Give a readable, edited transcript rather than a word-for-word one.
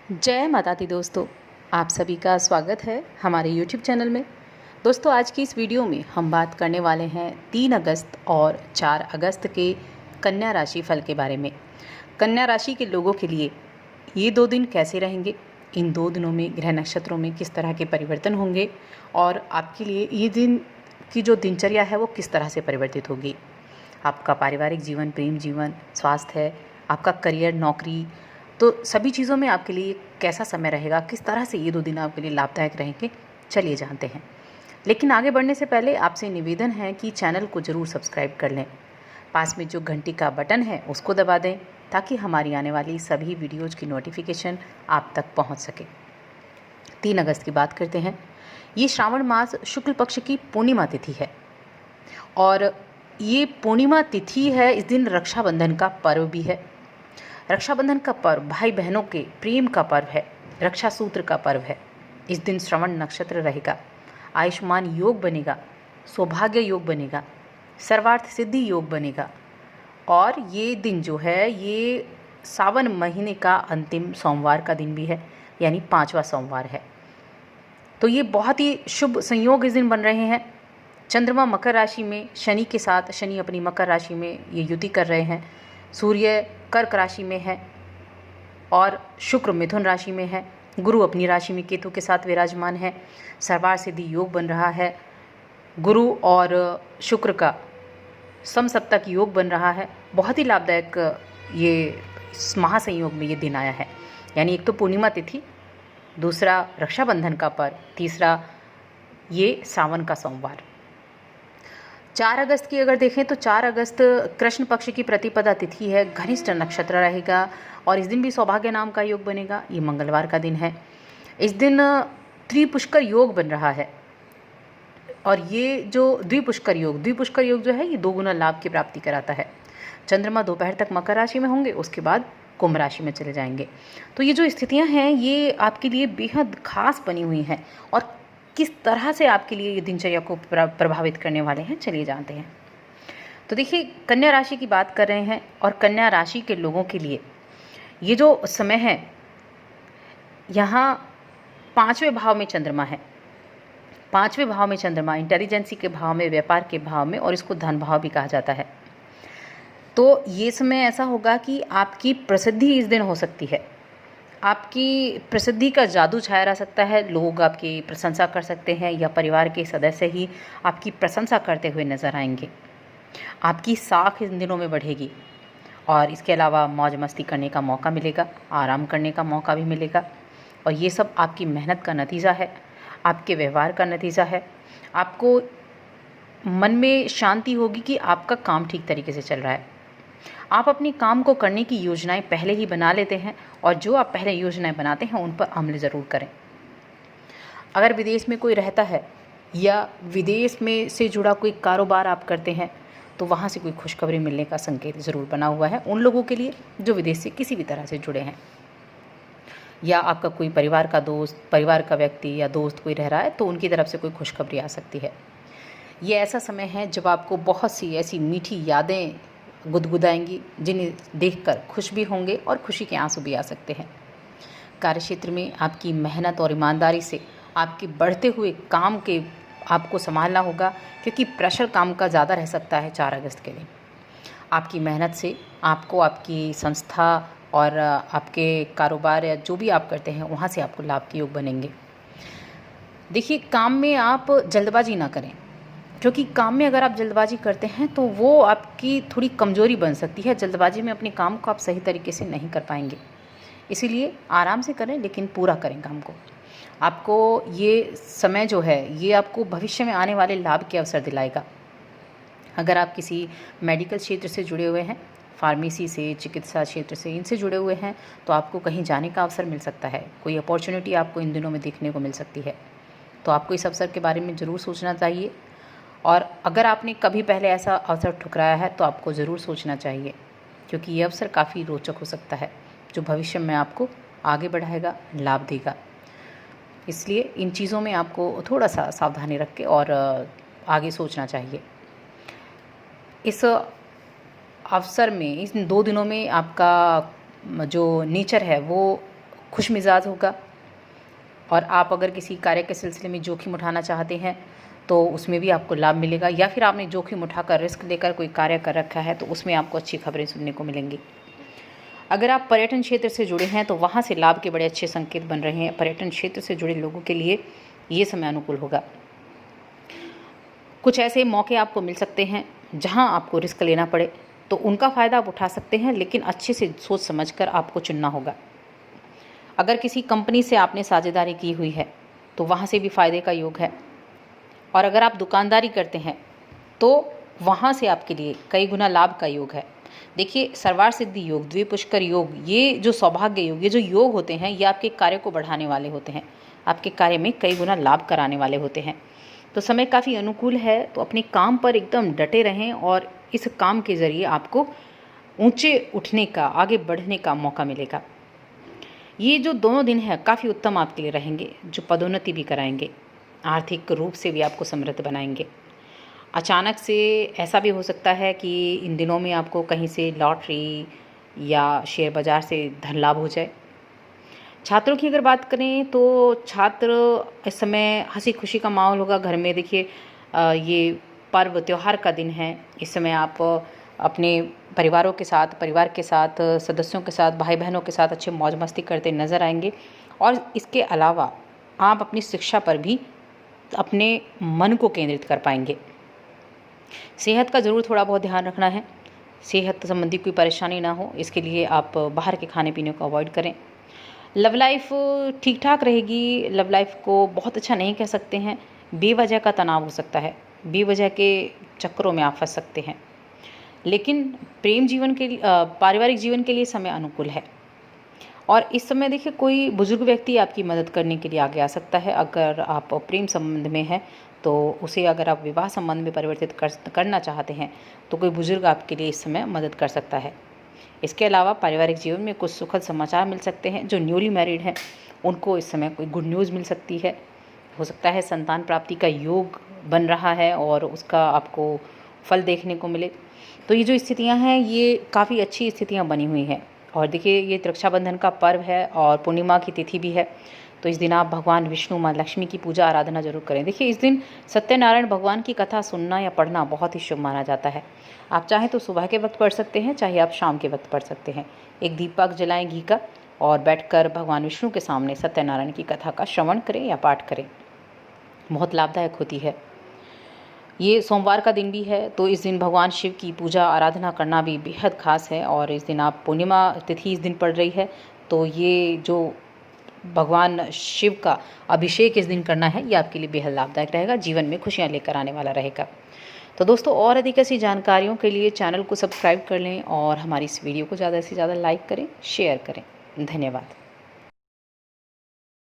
जय माता दी दोस्तों, आप सभी का स्वागत है हमारे YouTube चैनल में। दोस्तों, आज की इस वीडियो में हम बात करने वाले हैं 3 अगस्त और 4 अगस्त के कन्या राशि फल के बारे में। कन्या राशि के लोगों के लिए ये 2 दिन कैसे रहेंगे, इन 2 दिनों में ग्रह नक्षत्रों में किस तरह के परिवर्तन होंगे और आपके लिए ये दिन की जो दिनचर्या है वो किस तरह से परिवर्तित होगी। आपका पारिवारिक जीवन, प्रेम जीवन, स्वास्थ्य, आपका करियर, नौकरी, तो सभी चीज़ों में आपके लिए कैसा समय रहेगा, किस तरह से ये 2 दिन आपके लिए लाभदायक रहेंगे, चलिए जानते हैं। लेकिन आगे बढ़ने से पहले आपसे निवेदन है कि चैनल को ज़रूर सब्सक्राइब कर लें। पास में जो घंटी का बटन है उसको दबा दें ताकि हमारी आने वाली सभी वीडियोज़ की नोटिफिकेशन आप तक पहुंच सके। 3 अगस्त की बात करते हैं। ये श्रावण मास शुक्ल पक्ष की पूर्णिमा तिथि है और ये पूर्णिमा तिथि है। इस दिन रक्षाबंधन का पर्व भी है। रक्षाबंधन का पर्व भाई बहनों के प्रेम का पर्व है, रक्षा सूत्र का पर्व है। इस दिन श्रवण नक्षत्र रहेगा, आयुष्मान योग बनेगा, सौभाग्य योग बनेगा, सर्वार्थ सिद्धि योग बनेगा और ये दिन जो है ये सावन महीने का अंतिम सोमवार का दिन भी है, यानी 5वां सोमवार है। तो ये बहुत ही शुभ संयोग इस दिन बन रहे हैं। चंद्रमा मकर राशि में शनि के साथ, शनि अपनी मकर राशि में ये युति कर रहे हैं। सूर्य कर्क राशि में है और शुक्र मिथुन राशि में है। गुरु अपनी राशि में केतु के साथ विराजमान है। सर्वार्थ सिद्धि योग बन रहा है। गुरु और शुक्र का समसप्तक योग बन रहा है। बहुत ही लाभदायक ये इस महासंयोग में ये दिन आया है। यानी एक तो पूर्णिमा तिथि, दूसरा रक्षाबंधन का पर्व, तीसरा ये सावन का सोमवार। 4 अगस्त की अगर देखें तो 4 अगस्त कृष्ण पक्ष की प्रतिपदा तिथि है, घनिष्ठ नक्षत्र रहेगा और इस दिन भी सौभाग्य नाम का योग बनेगा। ये मंगलवार का दिन है। इस दिन त्रिपुष्कर योग बन रहा है और ये जो द्विपुष्कर योग जो है ये 2 गुना लाभ की प्राप्ति कराता है। चंद्रमा दोपहर तक मकर राशि में होंगे, उसके बाद कुंभ राशि में चले जाएंगे। तो ये जो स्थितियां हैं ये आपके लिए बेहद खास बनी हुई हैं और किस तरह से आपके लिए ये दिनचर्या को प्रभावित करने वाले हैं, चलिए जानते हैं। तो देखिए, कन्या राशि की बात कर रहे हैं और कन्या राशि के लोगों के लिए ये जो समय है, यहाँ 5वें भाव में चंद्रमा है। 5वें भाव में चंद्रमा इंटेलिजेंसी के भाव में, व्यापार के भाव में, और इसको धन भाव भी कहा जाता है। तो ये समय ऐसा होगा कि आपकी प्रसिद्धि इस दिन हो सकती है। आपकी प्रसिद्धि का जादू छाया रह सकता है। लोग आपकी प्रशंसा कर सकते हैं या परिवार के सदस्य ही आपकी प्रशंसा करते हुए नजर आएंगे। आपकी साख इन दिनों में बढ़ेगी और इसके अलावा मौज मस्ती करने का मौका मिलेगा, आराम करने का मौका भी मिलेगा और ये सब आपकी मेहनत का नतीजा है, आपके व्यवहार का नतीजा है। आपको मन में शांति होगी कि आपका काम ठीक तरीके से चल रहा है। आप अपने काम को करने की योजनाएं पहले ही बना लेते हैं और जो आप पहले योजनाएं बनाते हैं उन पर अमल ज़रूर करें। अगर विदेश में कोई रहता है या विदेश में से जुड़ा कोई कारोबार आप करते हैं तो वहाँ से कोई खुशखबरी मिलने का संकेत ज़रूर बना हुआ है उन लोगों के लिए जो विदेश से किसी भी तरह से जुड़े हैं। या आपका कोई परिवार का दोस्त, परिवार का व्यक्ति या दोस्त कोई रह रहा है तो उनकी तरफ से कोई खुशखबरी आ सकती है। ये ऐसा समय है जब आपको बहुत सी ऐसी मीठी यादें गुदगुदाएंगी जिन्हें देखकर खुश भी होंगे और खुशी के आंसू भी आ सकते हैं। कार्यक्षेत्र में आपकी मेहनत और ईमानदारी से आपके बढ़ते हुए काम के आपको संभालना होगा क्योंकि प्रेशर काम का ज़्यादा रह सकता है 4 अगस्त के लिए। आपकी मेहनत से आपको आपकी संस्था और आपके कारोबार या जो भी आप करते हैं वहाँ से आपको लाभ के योग बनेंगे। देखिए, काम में आप जल्दबाजी ना करें क्योंकि काम में अगर आप जल्दबाजी करते हैं तो वो आपकी थोड़ी कमज़ोरी बन सकती है। जल्दबाजी में अपने काम को आप सही तरीके से नहीं कर पाएंगे, इसीलिए आराम से करें लेकिन पूरा करें काम को। आपको ये समय जो है ये आपको भविष्य में आने वाले लाभ के अवसर दिलाएगा। अगर आप किसी मेडिकल क्षेत्र से जुड़े हुए हैं, फार्मेसी से, चिकित्सा क्षेत्र से, इनसे जुड़े हुए हैं तो आपको कहीं जाने का अवसर मिल सकता है। कोई अपॉर्चुनिटी आपको इन दिनों में देखने को मिल सकती है, तो आपको इस अवसर के बारे में ज़रूर सोचना चाहिए। और अगर आपने कभी पहले ऐसा अवसर ठुकराया है तो आपको ज़रूर सोचना चाहिए क्योंकि ये अवसर काफ़ी रोचक हो सकता है जो भविष्य में आपको आगे बढ़ाएगा, लाभ देगा। इसलिए इन चीज़ों में आपको थोड़ा सा सावधानी रख के और आगे सोचना चाहिए। इस अवसर में, इन 2 दिनों में आपका जो नेचर है वो खुश मिजाज होगा। और आप अगर किसी कार्य के सिलसिले में जोखिम उठाना चाहते हैं तो उसमें भी आपको लाभ मिलेगा, या फिर आपने जोखिम उठाकर रिस्क लेकर कोई कार्य कर रखा है तो उसमें आपको अच्छी खबरें सुनने को मिलेंगी। अगर आप पर्यटन क्षेत्र से जुड़े हैं तो वहाँ से लाभ के बड़े अच्छे संकेत बन रहे हैं। पर्यटन क्षेत्र से जुड़े लोगों के लिए ये समय अनुकूल होगा। कुछ ऐसे मौके आपको मिल सकते हैं जहाँ आपको रिस्क लेना पड़े, तो उनका फ़ायदा आप उठा सकते हैं, लेकिन अच्छे से सोच समझकर आपको चुनना होगा। अगर किसी कंपनी से आपने साझेदारी की हुई है तो वहाँ से भी फ़ायदे का योग है। और अगर आप दुकानदारी करते हैं तो वहाँ से आपके लिए कई गुना लाभ का योग है। देखिए, सर्वार सिद्धि योग, द्विपुष्कर योग, ये जो सौभाग्य योग, ये जो योग होते हैं, ये आपके कार्य को बढ़ाने वाले होते हैं, आपके कार्य में कई गुना लाभ कराने वाले होते हैं। तो समय काफ़ी अनुकूल है, तो अपने काम पर एकदम डटे रहें और इस काम के ज़रिए आपको ऊंचे उठने का, आगे बढ़ने का मौका मिलेगा। ये जो दोनों दिन है काफ़ी उत्तम आपके लिए रहेंगे, जो पदोन्नति भी कराएंगे, आर्थिक रूप से भी आपको समृद्ध बनाएंगे। अचानक से ऐसा भी हो सकता है कि इन दिनों में आपको कहीं से लॉटरी या शेयर बाज़ार से धन लाभ हो जाए। छात्रों की अगर बात करें तो छात्र इस समय हंसी खुशी का माहौल होगा घर में। देखिए, ये पर्व त्यौहार का दिन है। इस समय आप अपने परिवार के साथ, सदस्यों के साथ, भाई बहनों के साथ अच्छे मौज मस्ती करते नज़र आएंगे। और इसके अलावा आप अपनी शिक्षा पर भी अपने मन को केंद्रित कर पाएंगे। सेहत का ज़रूर थोड़ा बहुत ध्यान रखना है। सेहत संबंधी कोई परेशानी ना हो, इसके लिए आप बाहर के खाने पीने को अवॉइड करें। लव लाइफ ठीक ठाक रहेगी। लव लाइफ को बहुत अच्छा नहीं कह सकते हैं, बेवजह का तनाव हो सकता है, बेवजह के चक्करों में आप फंस सकते हैं। लेकिन प्रेम जीवन के लिए, पारिवारिक जीवन के लिए समय अनुकूल है। और इस समय देखिए, कोई बुजुर्ग व्यक्ति आपकी मदद करने के लिए आगे आ सकता है। अगर आप प्रेम संबंध में हैं तो उसे, अगर आप विवाह संबंध में परिवर्तित करना चाहते हैं तो कोई बुजुर्ग आपके लिए इस समय मदद कर सकता है। इसके अलावा पारिवारिक जीवन में कुछ सुखद समाचार मिल सकते हैं। जो न्यूली मैरिड हैं उनको इस समय कोई गुड न्यूज़ मिल सकती है। हो सकता है संतान प्राप्ति का योग बन रहा है और उसका आपको फल देखने को मिले। तो ये जो स्थितियां हैं, ये काफ़ी अच्छी स्थितियां बनी हुई हैं। और देखिए, ये रक्षाबंधन का पर्व है और पूर्णिमा की तिथि भी है, तो इस दिन आप भगवान विष्णु, माँ लक्ष्मी की पूजा आराधना जरूर करें। देखिए, इस दिन सत्यनारायण भगवान की कथा सुनना या पढ़ना बहुत ही शुभ माना जाता है। आप चाहें तो सुबह के वक्त पढ़ सकते हैं, चाहे आप शाम के वक्त पढ़ सकते हैं। एक दीपक जलाएं घी का और बैठकर भगवान विष्णु के सामने सत्यनारायण की कथा का श्रवण करें या पाठ करें, बहुत लाभदायक होती है। ये सोमवार का दिन भी है, तो इस दिन भगवान शिव की पूजा आराधना करना भी बेहद खास है। और इस दिन आप, पूर्णिमा तिथि इस दिन पड़ रही है, तो ये जो भगवान शिव का अभिषेक इस दिन करना है, ये आपके लिए बेहद लाभदायक रहेगा, जीवन में खुशियाँ लेकर आने वाला रहेगा। तो दोस्तों, और अधिक ऐसी जानकारियों के लिए चैनल को सब्सक्राइब कर लें और हमारी इस वीडियो को ज़्यादा से ज़्यादा लाइक करें, शेयर करें। धन्यवाद।